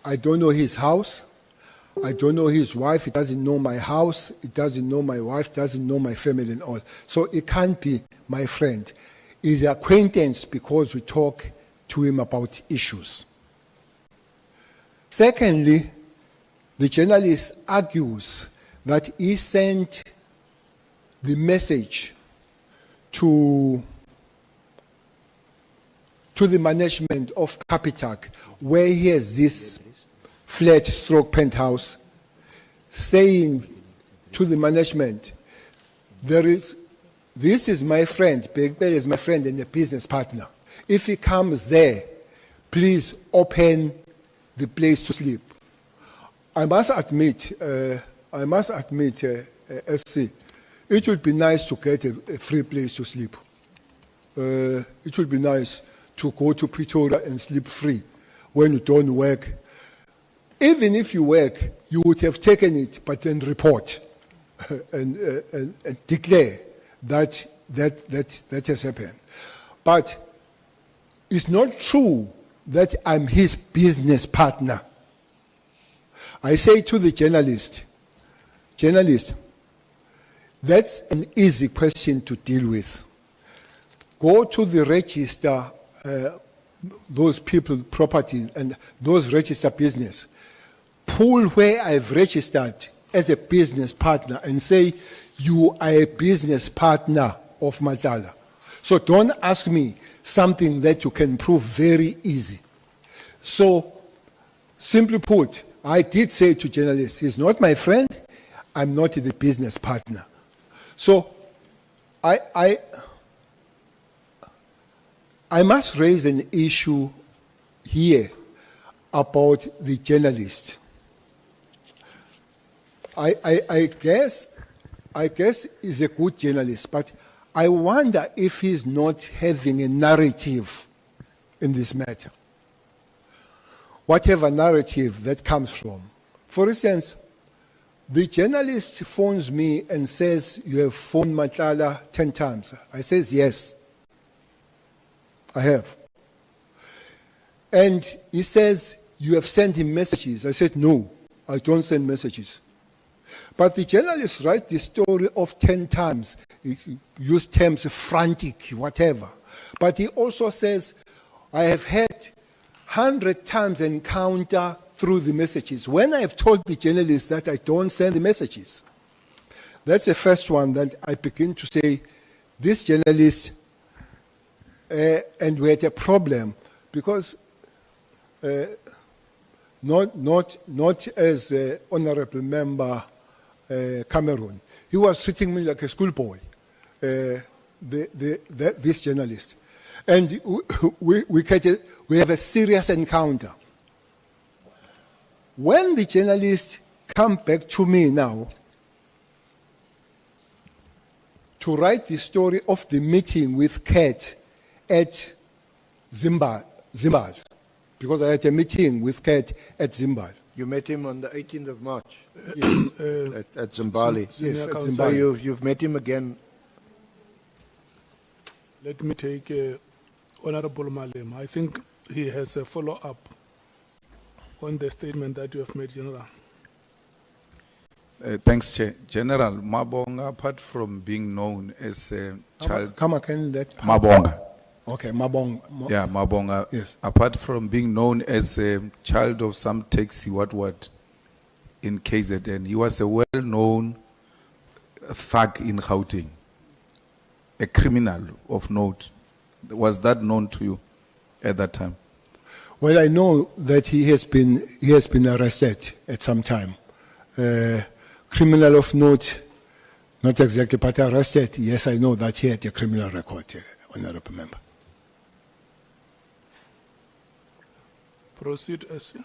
I don't know his house. I don't know his wife. He doesn't know my house. He doesn't know my wife. Doesn't know my family and all. So it can't be my friend. He's an acquaintance because we talk to him about issues. Secondly, the journalist argues that he sent the message to the management of Capitac, where he has this flat stroke penthouse, saying to the management, this is my friend, Bheki Cele is my friend and a business partner. If he comes there, please open the place to sleep. I must admit, SC, it would be nice to get a free place to sleep. It would be nice to go to Pretoria and sleep free when you don't work. Even if you work, you would have taken it, but then report and declare that has happened. But it's not true that I'm his business partner. I say to the journalist, that's an easy question to deal with. Go to the register, those people, property, and those register business. Pull where I've registered as a business partner and say, you are a business partner of Matlala. So don't ask me something that you can prove very easy. So, simply put, I did say to journalists, he's not my friend, I'm not the business partner. So, I must raise an issue here about the journalist. I guess he's a good journalist, but I wonder if he's not having a narrative in this matter. Whatever narrative that comes from. For instance, the journalist phones me and says, you have phoned Matlala 10 times. I says, yes, I have. And he says, you have sent him messages. I said, no, I don't send messages. But the journalist writes the story of 10 times. He used terms frantic, whatever. But he also says, I have had 100 times encounter through the messages. When I've told the journalist that I don't send the messages, that's the first one that I begin to say, this journalist, and we had a problem because not as honorable member Cameroon. He was treating me like a schoolboy, this journalist. And we have a serious encounter. When the journalist comes back to me now to write the story of the meeting with Kat at Zimbabwe, because I had a meeting with Kat at Zimbabwe. You met him on the 18th of March? Yes. At Zimbabwe? Yes, at So Zimbabwe. you've met him again? Let me take Honorable Malema. I think he has a follow-up on the statement that you have made, General. Thanks, Chair. General, Mabonga, apart from being known as a child... Come again, that part. Mabonga. Okay, Mabonga. Yeah, Mabonga. Yes. Apart from being known as a child of some taxi, what, in KZN, he was a well-known thug in Gauteng, a criminal of note. Was that known to you at that time? Well, I know that he has been arrested at some time. Criminal of note, not exactly, but arrested. Yes, I know that he had a criminal record, Honorable Member. Proceed, SC.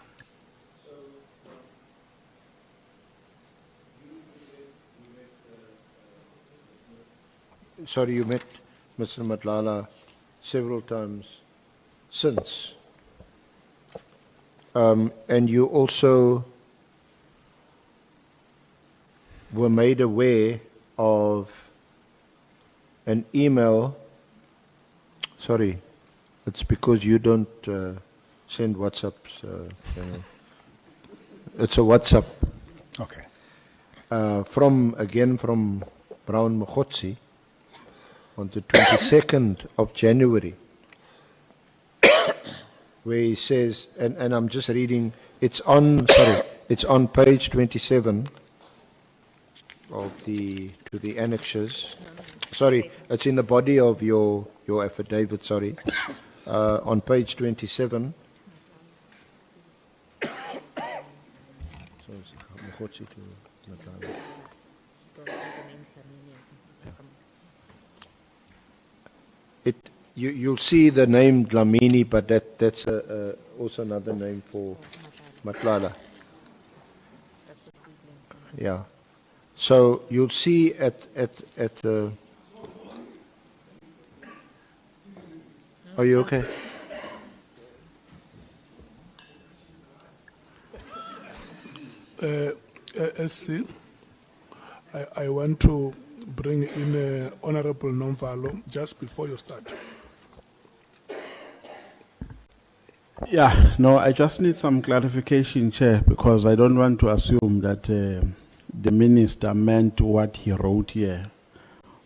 Sorry, you met Mr. Matlala several times since. And you also were made aware of an email. Sorry, it's because you don't send WhatsApps. It's a WhatsApp Okay. from Brown Mokhotsi on the 22nd of January, where he says, and I'm just reading, it's on page 27 of to the annexures. Sorry, it's in the body of your affidavit, sorry. On page 27. You'll see the name Dlamini, but that's also another name for Matlala. Yeah. So you'll see at the. Are you okay? SC, I want to bring in Honorable Nomvalo just before you start. Yeah, no, I just need some clarification, Chair, because I don't want to assume that the minister meant what he wrote here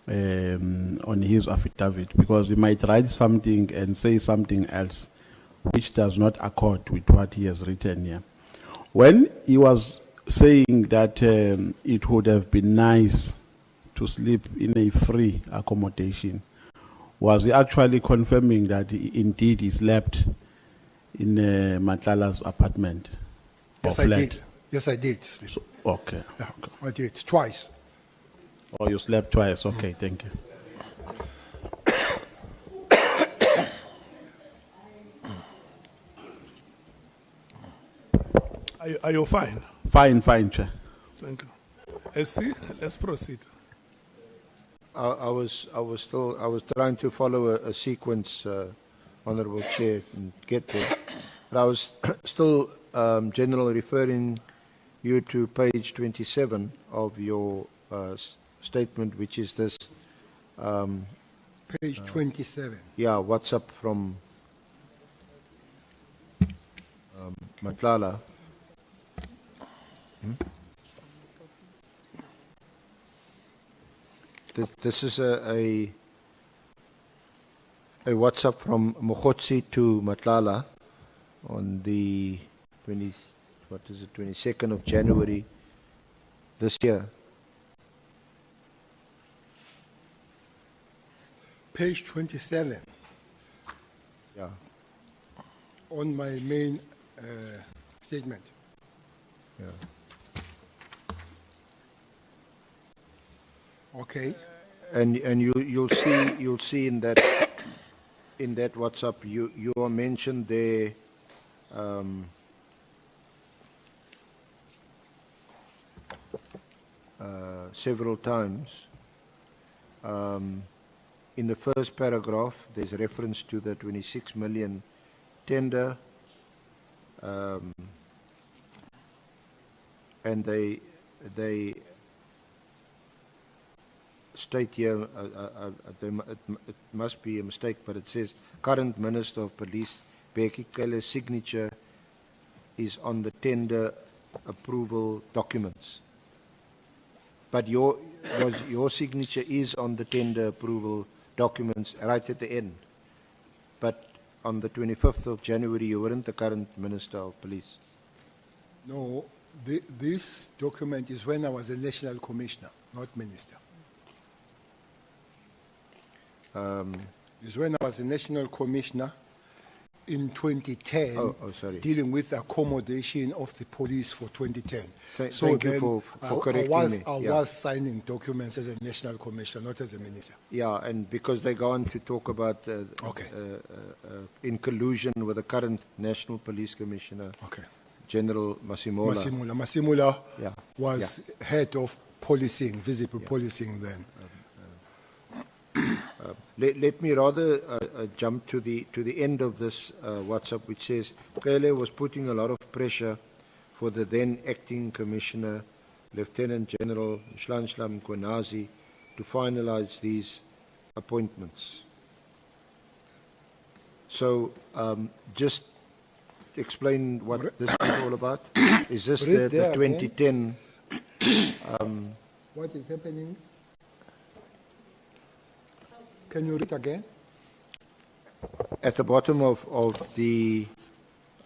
on his affidavit, because he might write something and say something else which does not accord with what he has written here. When he was saying that it would have been nice to sleep in a free accommodation, was he actually confirming that indeed he slept in Matlala's apartment or Yes, I flat? did. Yes, I did. Sleep. So, okay. Yeah, I did twice. Oh, you slept twice. Okay, thank you. Are you fine? Fine, Chair. Thank you. SC, let's proceed. I was trying to follow a sequence, Honourable Chair, and get there. But I was still, General, referring you to page 27 of your statement, which is this, Page 27. yeah, what's up from Matlala. This is a WhatsApp from Mokhotsi to Matlala on the 22nd of January this year. Page 27 Yeah. on my main statement. Yeah. Okay. And you'll see in that WhatsApp you are mentioned there several times. In the first paragraph, there's a reference to the 26 million tender, and they state here, it must be a mistake, but it says current Minister of Police Bheki Cele's signature is on the tender approval documents. But your signature is on the tender approval documents right at the end. But on the 25th of January, you weren't the current Minister of Police. No, this document is when I was a national commissioner, not minister. It's when I was a national commissioner in 2010, sorry. dealing with accommodation of the police for 2010. Thank you for correcting me. I Yeah. was signing documents as a national commissioner, not as a minister. Yeah, and because they go on to talk about in collusion with the current National Police Commissioner, Okay. General Masimola. Masimula Yeah. was head of policing, visible policing then. Let me rather jump to the end of this WhatsApp, which says Cele was putting a lot of pressure for the then acting commissioner, Lieutenant General Nhlanhla Mkhwanazi, to finalize these appointments. So just explain what this is all about? Is this Read the there again. 2010? What is happening? Can you read again? At the bottom of the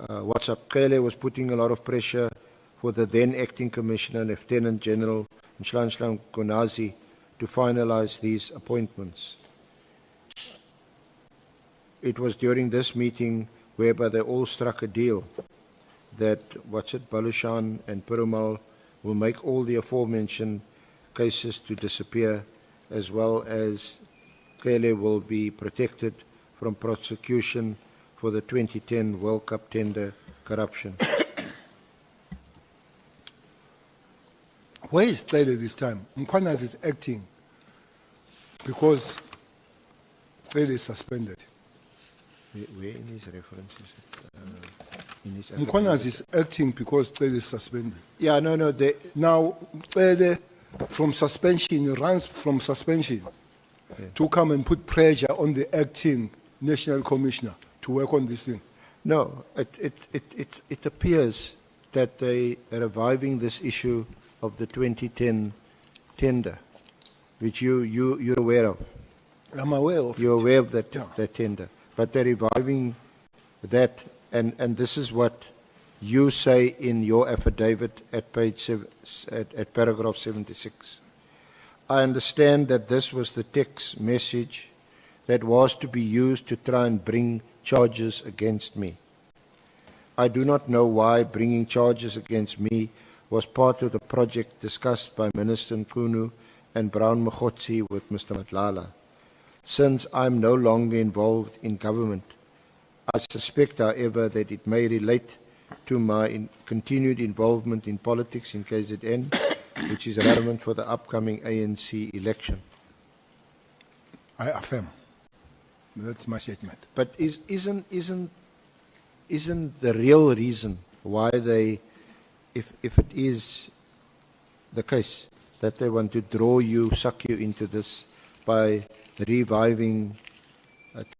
WhatsApp, Cele was putting a lot of pressure for the then acting commissioner, Lieutenant General Nhlanhla Konazi, to finalize these appointments. It was during this meeting whereby they all struck a deal that Balushan and Perumal will make all the aforementioned cases to disappear, as well as Cele will be protected from prosecution for the 2010 World Cup tender corruption. Where is Cele this time? Mkhwanazi is acting because Cele is suspended. Where in his references? In his Mkhwanazi is acting because Cele is suspended. Yeah, no. Now, Cele from suspension, runs from suspension to come and put pressure on the acting national commissioner to work on this thing. No, it appears that they are reviving this issue of the 2010 tender, which you're aware of. I'm aware of You're it. aware of that, Yeah. that tender. But they're reviving that, and this is what you say in your affidavit at at paragraph 76. I understand that this was the text message that was to be used to try and bring charges against me. I do not know why bringing charges against me was part of the project discussed by Minister Nkunu and Brown Mokgotsi with Mr. Matlala. Since I'm no longer involved in government, I suspect, however, that it may relate to my continued involvement in politics in KZN, which is relevant for the upcoming ANC election. I affirm. That's my statement. But isn't the real reason why they, if it is the case that they want to draw you, suck you into this by reviving